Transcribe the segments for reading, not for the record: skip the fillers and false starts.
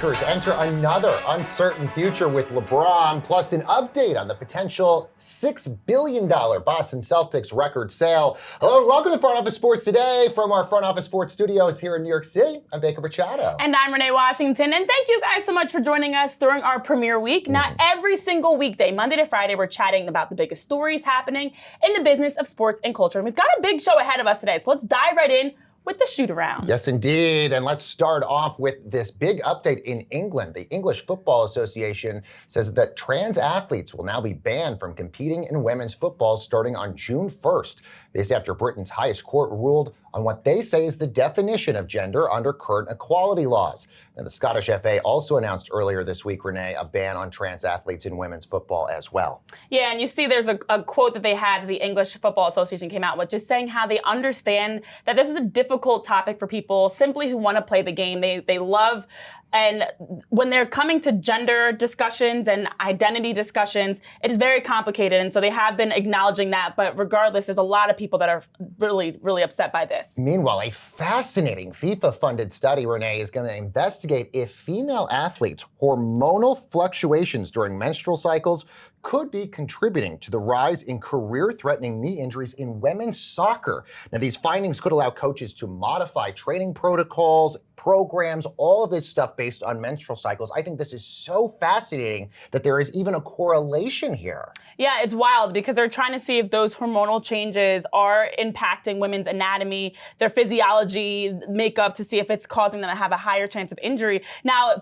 Lakers enter another uncertain future with LeBron, plus an update on the potential $6 billion Boston Celtics record sale. Hello and welcome to Front Office Sports Today from our Front Office Sports studios here in New York City. I'm Baker Machado. And I'm Renee Washington. And thank you guys so much for joining us during our premiere week. Now, every single weekday, Monday to Friday, we're chatting about the biggest stories happening in the business of sports and culture. And we've got a big show ahead of us today, so let's dive right in with the Shootaround. Yes, indeed. And let's start off with this big update in England. The English Football Association says that trans athletes will now be banned from competing in women's football starting on June 1st. This after Britain's highest court ruled on what they say is the definition of gender under current equality laws. And the Scottish FA also announced earlier this week, Renee, a ban on trans athletes in women's football as well. Yeah, and you see there's a quote that they had, the English Football Association came out with, just saying how they understand that this is a difficult topic for people simply who want to play the game. They love, and when they're coming to gender discussions and identity discussions, it is very complicated. And so they have been acknowledging that. But regardless, there's a lot of people that are really, really upset by this. Meanwhile, a fascinating FIFA-funded study, Renee, is going to investigate if female athletes' hormonal fluctuations during menstrual cycles could be contributing to the rise in career-threatening knee injuries in women's soccer. Now, these findings could allow coaches to modify training protocols, programs, all of this stuff based on menstrual cycles. I think this is so fascinating that there is even a correlation here. Yeah, it's wild because they're trying to see if those hormonal changes are impacting women's anatomy, their physiology, makeup, to see if it's causing them to have a higher chance of injury. Now,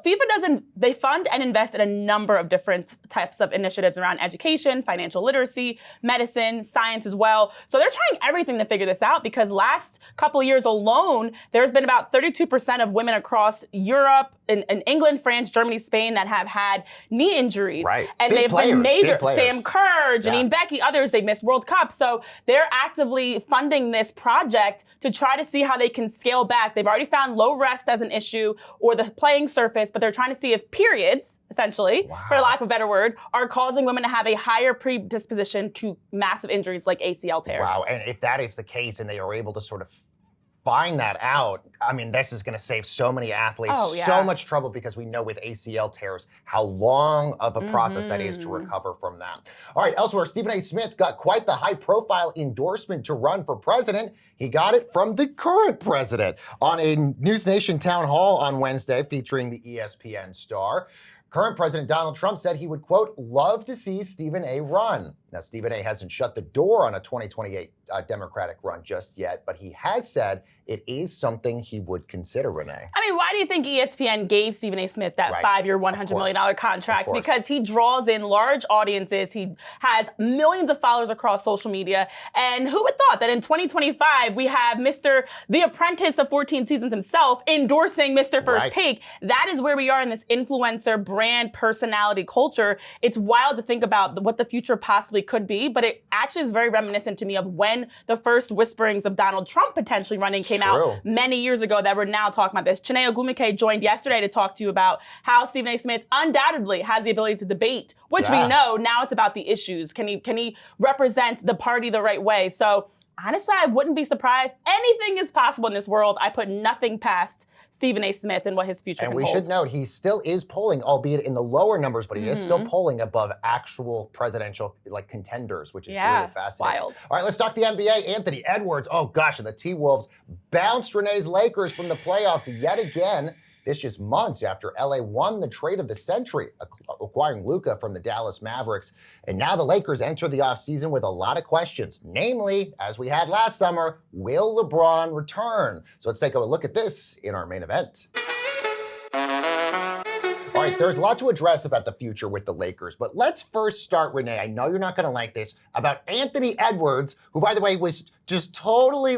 they fund and invest in a number of different types of initiatives around education, financial literacy, medicine, science as well. So they're trying everything to figure this out because last couple of years alone, there's been about 32% of women across Europe, in England, France, Germany, Spain that have had knee injuries. Right. And big they've players, been major. big players. Sam Kerr, Janine Becky, others, they've missed World Cup. So they're actively funding this project to try to see how they can scale back. They've already found low rest as an issue or the playing surface, but they're trying to see if periods, essentially, for lack of a better word, are causing women to have a higher predisposition to massive injuries like ACL tears. Wow, and if that is the case and they are able to sort of find that out, I mean, this is going to save so many athletes so much trouble because we know with ACL tears how long of a process that is to recover from that. All right, elsewhere, Stephen A. Smith got quite the high-profile endorsement to run for president. He got it from the current president on a News Nation town hall on Wednesday featuring the ESPN star. Current President Donald Trump said he would, quote, love to see Stephen A. run. Now, Stephen A. hasn't shut the door on a 2028 Democratic run just yet, but he has said it is something he would consider, Renee. I mean, why do you think ESPN gave Stephen A. Smith that 5-year, $100 million contract? Because he draws in large audiences. He has millions of followers across social media. And who would thought that in 2025, we have Mr. The Apprentice of 14 Seasons himself endorsing Mr. First Take. That is where we are in this influencer brand personality culture. It's wild to think about what the future possibly could be, but it actually is very reminiscent to me of when the first whisperings of Donald Trump potentially running came out many years ago that we're now talking about this. Chiney Ogwumike joined yesterday to talk to you about how Stephen A. Smith undoubtedly has the ability to debate, which we know now it's about the issues. Can he represent the party the right way? So honestly, I wouldn't be surprised. Anything is possible in this world. I put nothing past Stephen A. Smith and what his future can hold. And we should note, he still is polling, albeit in the lower numbers, but he is still polling above actual presidential contenders, which is really fascinating. Wild. All right, let's talk the NBA. Anthony Edwards, oh gosh, and the T-Wolves bounced Renee's Lakers from the playoffs yet again. This just months after LA won the trade of the century, acquiring Luka from the Dallas Mavericks. And now the Lakers enter the offseason with a lot of questions. Namely, as we had last summer, will LeBron return? So let's take a look at this in our main event. All right, there's a lot to address about the future with the Lakers, but let's first start, Renee, I know you're not going to like this, about Anthony Edwards, who, by the way, was just totally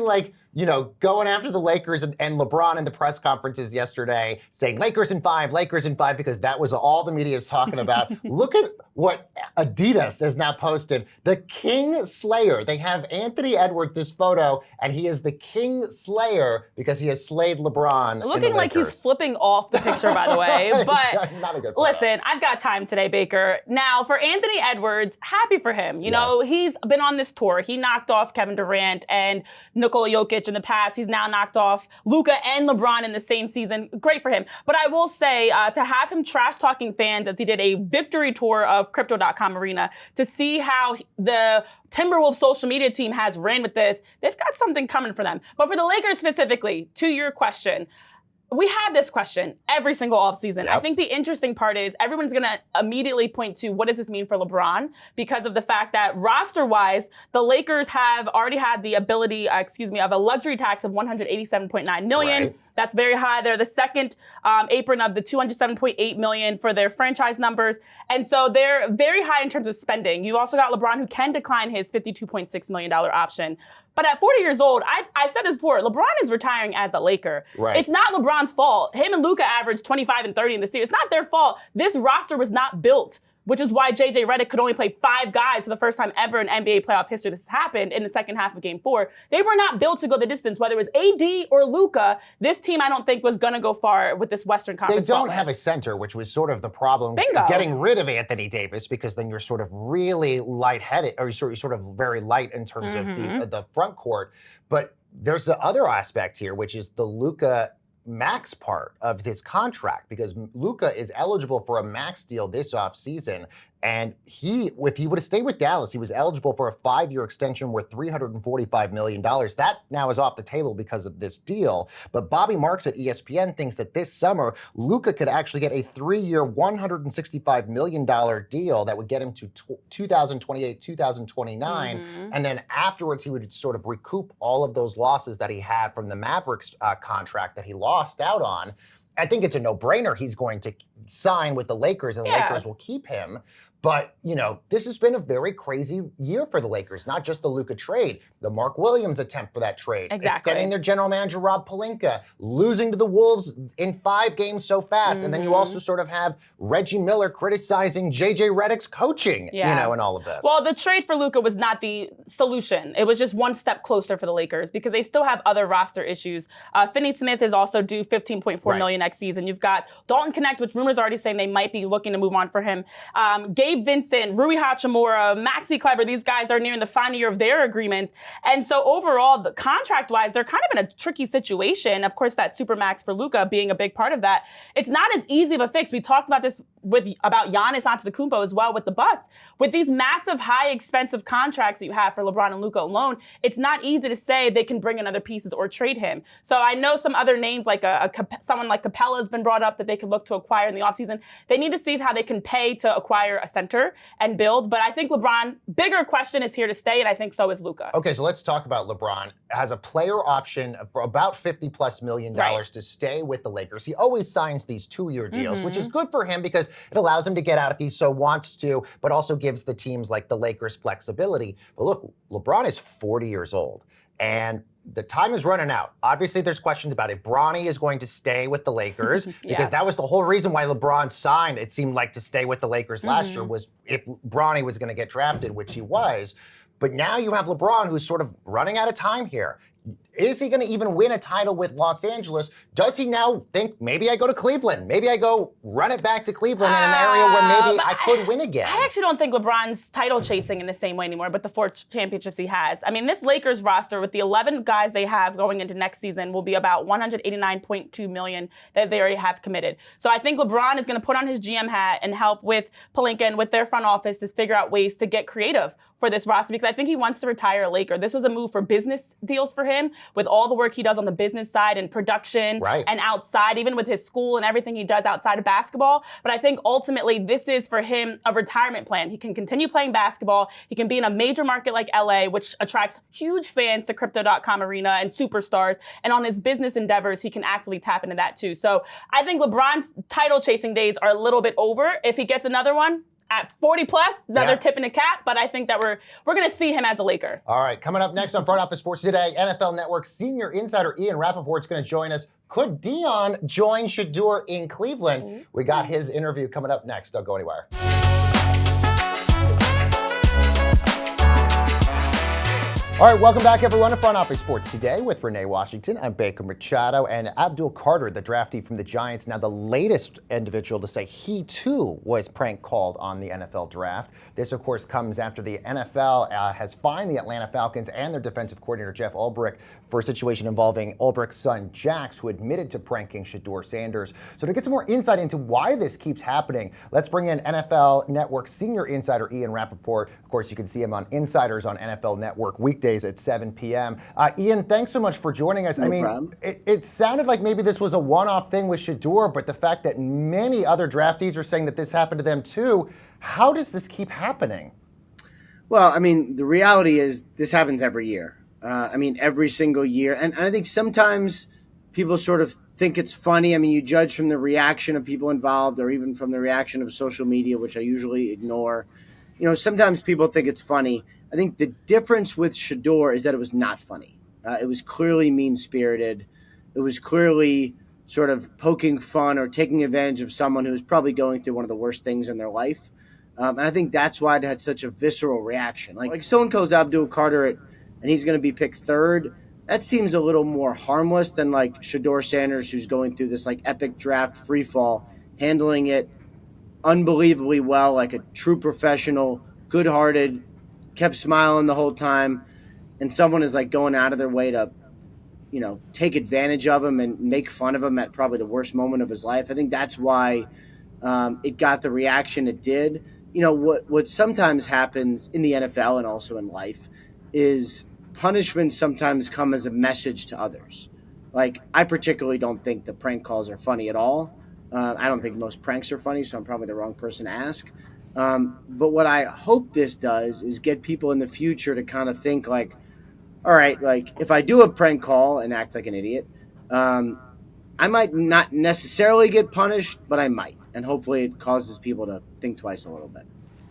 going after the Lakers and LeBron in the press conferences yesterday, saying Lakers in 5, because that was all the media is talking about. Look at what Adidas has now posted. The King Slayer. They have Anthony Edwards, this photo, and he is the King Slayer because he has slayed LeBron. Looking like he's flipping off the picture, by the way. But not a good listen, I've got time today, Baker. Now, for Anthony Edwards, happy for him. You know, he's been on this tour. He knocked off Kevin Durant. Durant and Nikola Jokic in the past. He's now knocked off Luka and LeBron in the same season. Great for him. But I will say, to have him trash-talking fans as he did a victory tour of Crypto.com Arena, to see how the Timberwolves social media team has ran with this, they've got something coming for them. But for the Lakers specifically, to your question, we have this question every single offseason. Yep. I think the interesting part is everyone's going to immediately point to what does this mean for LeBron, because of the fact that roster-wise, the Lakers have already had the ability, of a luxury tax of $187.9 million. Right. That's very high. They're the second apron of the $207.8 million for their franchise numbers. And so they're very high in terms of spending. You also got LeBron, who can decline his $52.6 million option. But at 40 years old, I've said this before, LeBron is retiring as a Laker. Right. It's not LeBron's fault. Him and Luka averaged 25 and 30 in the series. It's not their fault. This roster was not built, which is why J.J. Redick could only play 5 guys for the first time ever in NBA playoff history. This happened in the second half of Game 4. They were not built to go the distance, whether it was AD or Luka. This team, I don't think, was going to go far with this Western Conference. They don't have a center, which was sort of the problem. Bingo. Getting rid of Anthony Davis, because then you're sort of really lightheaded, or you're sort of very light in terms of the front court. But there's the other aspect here, which is the Luka max part of this contract, because Luka is eligible for a max deal this offseason. And if he would have stayed with Dallas, he was eligible for a 5-year extension worth $345 million. That now is off the table because of this deal. But Bobby Marks at ESPN thinks that this summer, Luka could actually get a 3-year, $165 million deal that would get him to 2028, 2029. And then afterwards, he would sort of recoup all of those losses that he had from the Mavericks contract that he lost out on. I think it's a no-brainer. He's going to sign with the Lakers, and the Lakers will keep him. But, this has been a very crazy year for the Lakers, not just the Luka trade, the Mark Williams attempt for that trade, extending their general manager, Rob Pelinka, losing to the Wolves in 5 games so fast. And then you also sort of have Reggie Miller criticizing J.J. Redick's coaching, in all of this. Well, the trade for Luka was not the solution. It was just one step closer for the Lakers because they still have other roster issues. Finney-Smith is also due $15.4 million next season. You've got Dalton Knecht, which rumors already saying they might be looking to move on for him. Gabe Vincent, Rui Hachimura, Maxi Kleber, these guys are nearing the final year of their agreements. And so overall, contract-wise, they're kind of in a tricky situation. Of course, that Supermax for Luka being a big part of that. It's not as easy of a fix. We talked about this about Giannis Antetokounmpo as well with the Bucks. With these massive, high, expensive contracts that you have for LeBron and Luka alone, it's not easy to say they can bring in other pieces or trade him. So I know some other names, like someone like Capella has been brought up that they could look to acquire in the offseason. They need to see how they can pay to acquire a center and build. But I think LeBron, bigger question, is here to stay, and I think so is Luka. Okay, so let's talk about LeBron. Has a player option for about $50+ million to stay with the Lakers. He always signs these 2-year deals, which is good for him because it allows him to get out if he so wants to, but also gives the teams like the Lakers flexibility. But look, LeBron is 40 years old, and the time is running out. Obviously, there's questions about if Bronny is going to stay with the Lakers, because that was the whole reason why LeBron signed, it seemed like, to stay with the Lakers last year, was if Bronny was going to get drafted, which he was. But now you have LeBron, who's sort of running out of time here. Is he going to even win a title with Los Angeles? Does he now think, maybe I go to Cleveland? Maybe I go run it back to Cleveland in an area where maybe I could win again? I actually don't think LeBron's title chasing in the same way anymore, but the 4 championships he has. I mean, this Lakers roster with the 11 guys they have going into next season will be about $189.2 million that they already have committed. So I think LeBron is going to put on his GM hat and help with Pelinka and with their front office to figure out ways to get creative for this roster, because I think he wants to retire a Laker. This was a move for business deals for him, with all the work he does on the business side and production and outside, even with his school and everything he does outside of basketball. But I think ultimately this is for him a retirement plan. He can continue playing basketball. He can be in a major market like LA, which attracts huge fans to Crypto.com Arena and superstars. And on his business endeavors, he can actively tap into that too. So I think LeBron's title chasing days are a little bit over. If he gets another one, at 40+, another tip in the cap, but I think that we're going to see him as a Laker. All right, coming up next on Front Office Sports Today, NFL Network senior insider Ian Rapoport is going to join us. Could Deion join Shedeur in Cleveland? We got his interview coming up next. Don't go anywhere. All right, welcome back, everyone, to Front Office Sports Today with Renee Washington. I'm Baker Machado, and Abdul Carter, the draftee from the Giants, now the latest individual to say he, too, was prank called on the NFL draft. This, of course, comes after the NFL has fined the Atlanta Falcons and their defensive coordinator, Jeff Ulbrich, for a situation involving Ulbrich's son, Jax, who admitted to pranking Shedeur Sanders. So to get some more insight into why this keeps happening, let's bring in NFL Network senior insider Ian Rapoport. Of course, you can see him on Insiders on NFL Network weekdays at 7 p.m. Ian, thanks so much for joining us. No problem. It sounded like maybe this was a one-off thing with Shedeur, but the fact that many other draftees are saying that this happened to them too, how does this keep happening? Well, I mean, the reality is this happens every year. Every single year. And I think sometimes people sort of think it's funny. I mean, you judge from the reaction of people involved or even from the reaction of social media, which I usually ignore. You know, sometimes people think it's funny. I think the difference with Shedeur is that it was not funny. It was clearly mean-spirited. It was clearly sort of poking fun or taking advantage of someone who was probably going through one of the worst things in their life. And I think that's why it had such a visceral reaction. Like someone calls Abdul Carter and he's going to be picked third. That seems a little more harmless than like Shedeur Sanders, who's going through this like epic draft free fall, handling it unbelievably well, like a true professional, good-hearted, kept smiling the whole time. And someone is like going out of their way to, you know, take advantage of him and make fun of him at probably the worst moment of his life. I think that's why it got the reaction it did. You know, what sometimes happens in the NFL and also in life is punishments sometimes come as a message to others. Like, I particularly don't think the prank calls are funny at all. I don't think most pranks are funny, so I'm probably the wrong person to ask. But what I hope this does is get people in the future to kind of think like, all right, like if I do a prank call and act like an idiot, I might not necessarily get punished, but I might. And hopefully it causes people to think twice a little bit.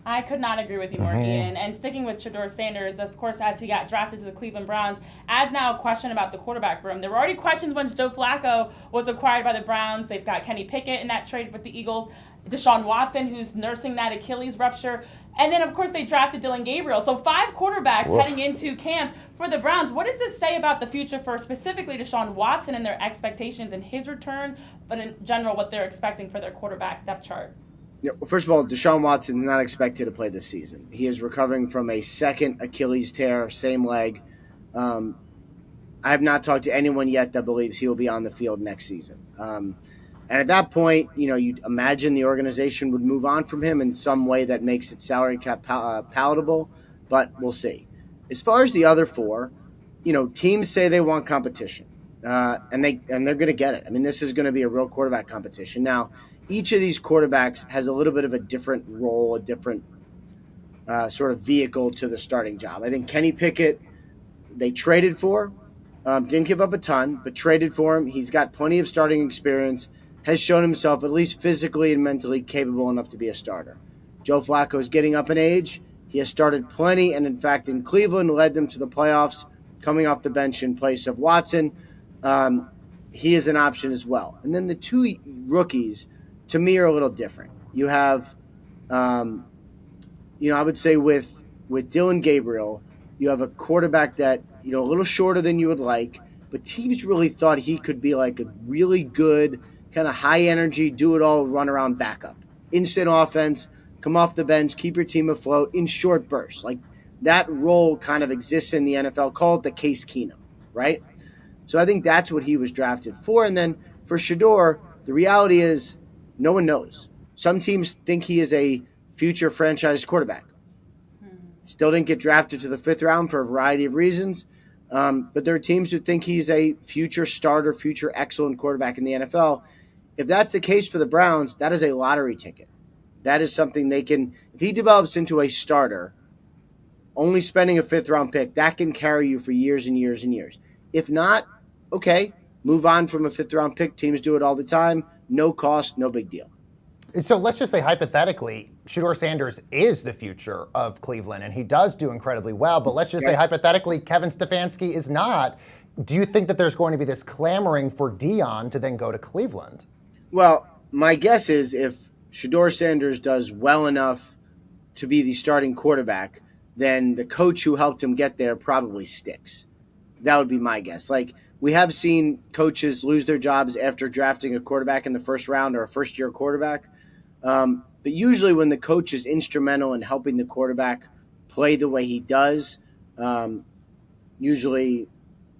I could not agree with you more, Ian. And sticking with Shedeur Sanders, of course, as he got drafted to the Cleveland Browns, as now a question about the quarterback room. There were already questions when Joe Flacco was acquired by the Browns. They've got Kenny Pickett in that trade with the Eagles, Deshaun Watson, who's nursing that Achilles rupture. And then, of course, they drafted Dillon Gabriel. So 5 quarterbacks heading into camp for the Browns. What does this say about the future for specifically Deshaun Watson and their expectations in his return, but in general what they're expecting for their quarterback depth chart? Yeah, well, first of all, Deshaun Watson is not expected to play this season. He is recovering from a second Achilles tear, same leg. I have not talked to anyone yet that believes he will be on the field next season. And at that point, you know, you'd imagine the organization would move on from him in some way that makes its salary cap palatable, but we'll see. As far as the other 4, you know, teams say they want competition, and they're going to get it. I mean, this is going to be a real quarterback competition. Now, each of these quarterbacks has a little bit of a different role, a different sort of vehicle to the starting job. I think Kenny Pickett, they traded for, didn't give up a ton, but traded for him. He's got plenty of starting experience, has shown himself at least physically and mentally capable enough to be a starter. Joe Flacco is getting up in age. He has started plenty, and in fact, in Cleveland, led them to the playoffs, coming off the bench in place of Watson. He is an option as well. And then the 2 rookies, to me, are a little different. You have, I would say with Dillon Gabriel, you have a quarterback that, you know, a little shorter than you would like, but teams really thought he could be like a really good, kind of high energy, do it all, run around backup. Instant offense, come off the bench, keep your team afloat in short bursts. Like that role kind of exists in the NFL. Call it the Case Keenum, right? So I think that's what he was drafted for. And then for Shedeur, the reality is no one knows. Some teams think he is a future franchise quarterback. Still didn't get drafted to the 5th round for a variety of reasons. But there are teams who think he's a future starter, future excellent quarterback in the NFL. If that's the case for the Browns, that is a lottery ticket. That is something they can, if he develops into a starter, only spending a 5th round pick, that can carry you for years and years and years. If not, okay, move on from a 5th round pick. Teams do it all the time. No cost, no big deal. So let's just say hypothetically, Shedeur Sanders is the future of Cleveland, and he does do incredibly well. But let's just say hypothetically, Kevin Stefanski is not. Do you think that there's going to be this clamoring for Deion to then go to Cleveland? Well, my guess is if Shedeur Sanders does well enough to be the starting quarterback, then the coach who helped him get there probably sticks. That would be my guess. Like, we have seen coaches lose their jobs after drafting a quarterback in the 1st round or a first-year quarterback. But usually when the coach is instrumental in helping the quarterback play the way he does, usually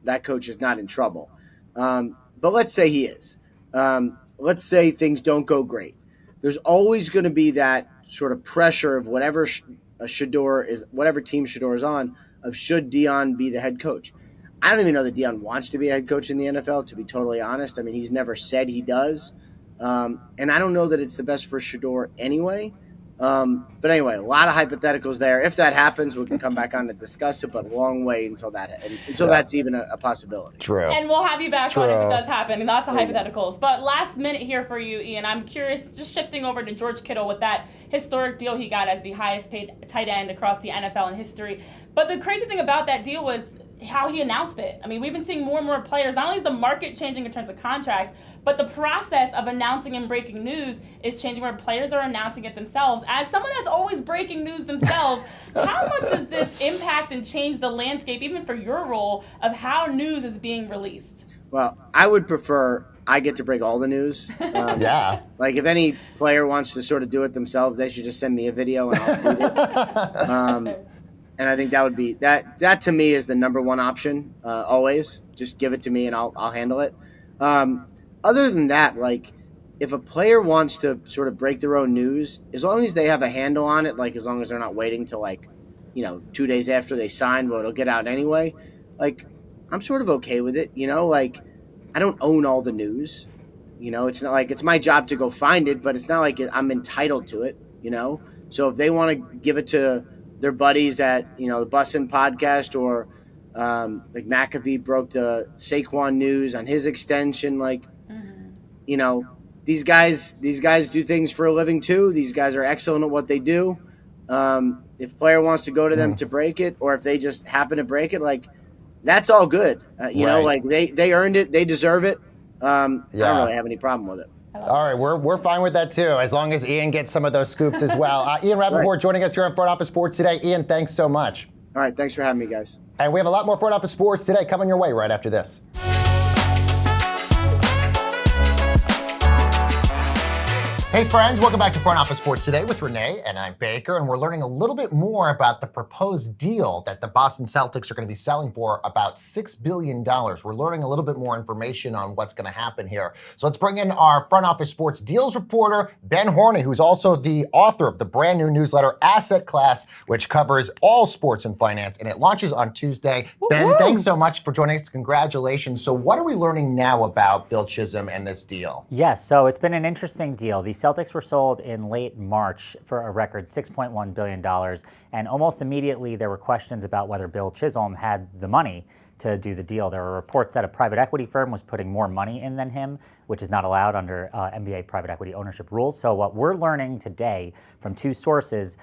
that coach is not in trouble. But let's say he is. Let's say things don't go great. There's always going to be that sort of pressure of whatever team Shedeur is on, of should Deion be the head coach. I don't even know that Deion wants to be a head coach in the NFL, to be totally honest. I mean, he's never said he does. And I don't know that it's the best for Shedeur anyway. But anyway, a lot of hypotheticals there. If that happens, we can come back on to discuss it, but long way until that's even a possibility. True. And we'll have you back on if it does happen. Lots of hypotheticals. But last minute here for you, Ian. I'm curious, just shifting over to George Kittle with that historic deal he got as the highest paid tight end across the NFL in history. But the crazy thing about that deal was how he announced it. I mean, we've been seeing more and more players, not only is the market changing in terms of contracts, but the process of announcing and breaking news is changing where players are announcing it themselves. As someone that's always breaking news themselves, how much does this impact and change the landscape, even for your role, of how news is being released? Well, I would prefer I get to break all the news. Yeah. Like if any player wants to sort of do it themselves, they should just send me a video and I'll do it. And I think that would be that to me is the number one option. Always just give it to me and I'll handle it. Other than that, like if a player wants to sort of break their own news, as long as they have a handle on it, like as long as they're not waiting till 2 days after they sign, well, it'll get out anyway. Like I'm sort of okay with it, like I don't own all the news. It's not like it's my job to go find it, but it's not like I'm entitled to it, So if they want to give it to their buddies at, the Bussin' podcast or like McAfee broke the Saquon news on his extension, these guys do things for a living too. These guys are excellent at what they do. If a player wants to go to them to break it, or if they just happen to break it, that's all good. They earned it, they deserve it. I don't really have any problem with it. All right, we're fine with that too, as long as Ian gets some of those scoops as well. Ian Rapoport joining us here on Front Office Sports today. Ian, thanks so much. All right, thanks for having me, guys. And we have a lot more Front Office Sports today coming your way right after this. Hey friends, welcome back to Front Office Sports Today with Renee, and I'm Baker, and we're learning a little bit more about the proposed deal that the Boston Celtics are going to be selling for about $6 billion. We're learning a little bit more information on what's going to happen here. So let's bring in our Front Office Sports deals reporter, Ben Horney, who's also the author of the brand new newsletter Asset Class, which covers all sports and finance, and it launches on Tuesday. Woo-hoo. Ben, thanks so much for joining us. Congratulations. So what are we learning now about Bill Chisholm and this deal? Yes, so it's been an interesting deal. The Celtics were sold in late March for a record $6.1 billion, and almost immediately there were questions about whether Bill Chisholm had the money to do the deal. There were reports that a private equity firm was putting more money in than him, which is not allowed under NBA private equity ownership rules. So what we're learning today from two sources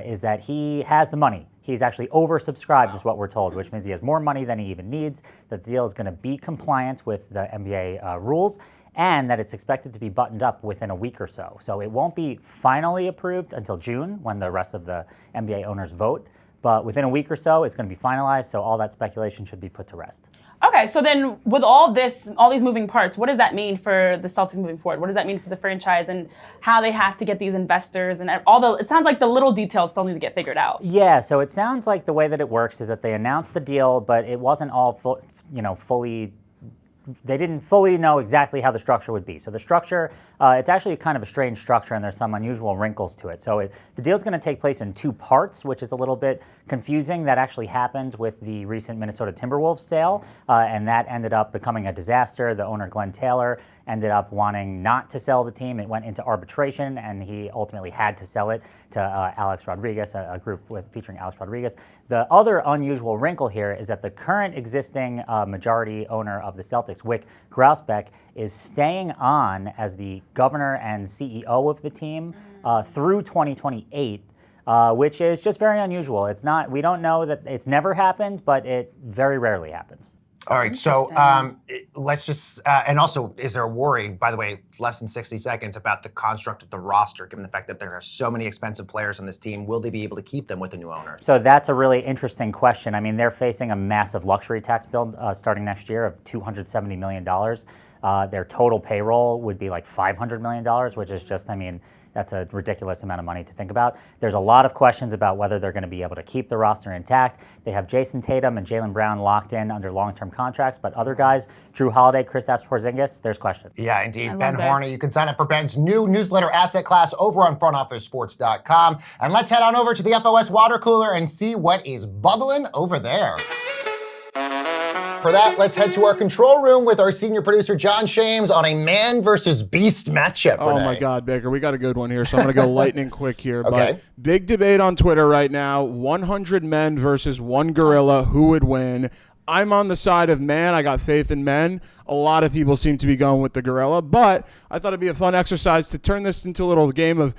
is that he has the money. He's actually oversubscribed, is what we're told, which means he has more money than he even needs, that the deal is going to be compliant with the NBA rules, and that it's expected to be buttoned up within a week or so. So it won't be finally approved until June, when the rest of the NBA owners vote. But within a week or so, it's going to be finalized, so all that speculation should be put to rest. Okay, so then with all these moving parts, what does that mean for the Celtics moving forward? What does that mean for the franchise and how they have to get these investors and it sounds like the little details still need to get figured out. Yeah, so it sounds like the way that it works is that they announced the deal, but it wasn't all fully. They didn't fully know exactly how the structure would be. So the structure, it's actually kind of a strange structure, and there's some unusual wrinkles to it. So the deal's going to take place in two parts, which is a little bit confusing. That actually happened with the recent Minnesota Timberwolves sale, and that ended up becoming a disaster. The owner, Glenn Taylor, ended up wanting not to sell the team. It went into arbitration, and he ultimately had to sell it to Alex Rodriguez, a group featuring Alex Rodriguez. The other unusual wrinkle here is that the current existing majority owner of the Celtics, Wyc Grousbeck, is staying on as the governor and CEO of the team through 2028, which is just very unusual. We don't know that it's never happened, but it very rarely happens. All right, so let's just, and also, is there a worry, by the way, less than 60 seconds, about the construct of the roster, given the fact that there are so many expensive players on this team? Will they be able to keep them with the new owner? So that's a really interesting question. I mean, they're facing a massive luxury tax bill starting next year of $270 million. Their total payroll would be like $500 million, which is just, That's a ridiculous amount of money to think about. There's a lot of questions about whether they're going to be able to keep the roster intact. They have Jason Tatum and Jaylen Brown locked in under long-term contracts, but other guys, Drew Holiday, Kristaps Porzingis, there's questions. Yeah, indeed. Ben Horner, you can sign up for Ben's new newsletter asset class over on frontofficesports.com. And let's head on over to the FOS water cooler and see what is bubbling over there. For that, let's head to our control room with our senior producer, John Shames, on a man versus beast matchup. Oh, Renee. my God, Baker. We got a good one here, so I'm going to go lightning quick here. Okay. But big debate on Twitter right now, 100 men versus one gorilla. Who would win? I'm on the side of man. I got faith in men. A lot of people seem to be going with the gorilla, but I thought it'd be a fun exercise to turn this into a little game of,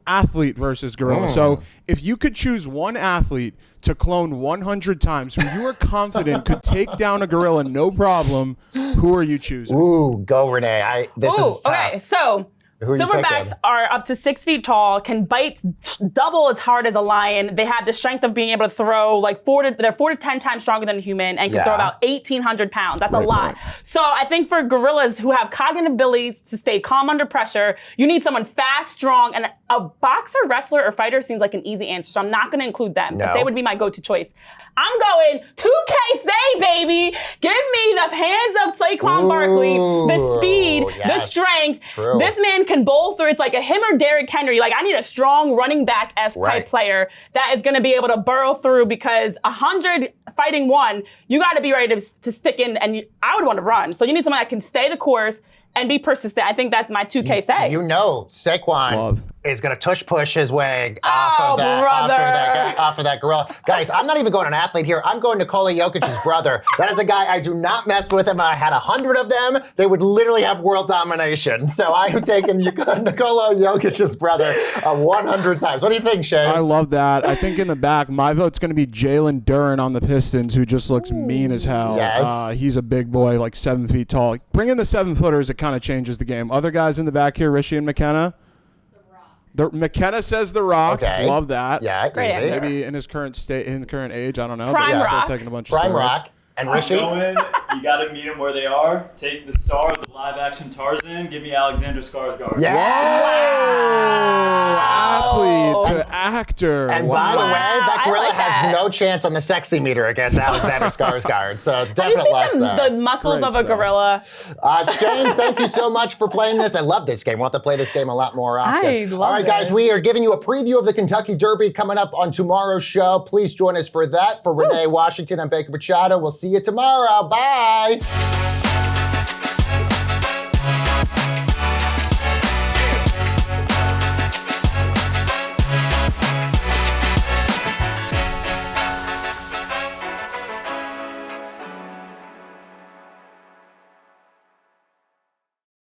athlete versus gorilla. So if you could choose one athlete to clone 100 times who you are confident could take down a gorilla no problem, who are you choosing? Ooh, go Renee. This is tough. Okay, so silverbacks are up to 6 feet tall, can bite double as hard as a lion. They have the strength of being able to throw they're 4 to 10 times stronger than a human and can throw about 1,800 pounds. That's a lot. So I think for gorillas who have cognitive abilities to stay calm under pressure, you need someone fast, strong, and a boxer, wrestler, or fighter seems like an easy answer. So I'm not going to include them. No. But they would be my go-to choice. I'm going 2K say, baby. Give me the hands of Saquon Barkley, the speed, the strength. True. This man can bowl through. It's like a him or Derrick Henry. I need a strong running back-esque type player that is going to be able to burrow through because 100 fighting one, you got to be ready to stick in. And I would want to run. So you need someone that can stay the course and be persistent. I think that's my 2K say. Saquon is going to tush-push his way off of that gorilla. Guys, I'm not even going an athlete here. I'm going Nikola Jokic's brother. That is a guy I do not mess with. If I had 100 of them, they would literally have world domination. So I am taking Nikola Jokic's brother 100 times. What do you think, Shay? I love that. I think in the back, my vote's going to be Jalen Duren on the Pistons, who just looks mean as hell. Yes. He's a big boy, 7 feet tall. Bring in the 7-footers, it kind of changes the game. Other guys in the back here, Rishi and McKenna? McKenna says The Rock. Okay. Love that. Yeah, great easy. answer. Maybe in his current state, in the current age, I don't know. Prime but he's Rock. still taking a bunch of Prime steroids. Rock. And Rishi? You got to meet them where they are. Take the star of the live-action Tarzan. Give me Alexander Skarsgård. Yeah. Athlete to actor. And by the way, that gorilla like that. has no chance on the sexy meter against Alexander Skarsgård. So definite Have loss you there. seen the muscles Great of a stuff. gorilla? James, thank you so much for playing this. I love this game. We'll have to play this game a lot more often. I love All right, guys, it. we are giving you a preview of the Kentucky Derby coming up on tomorrow's show. Please join us for that. For Renee Washington and Baker Machado, we'll see you tomorrow. Bye.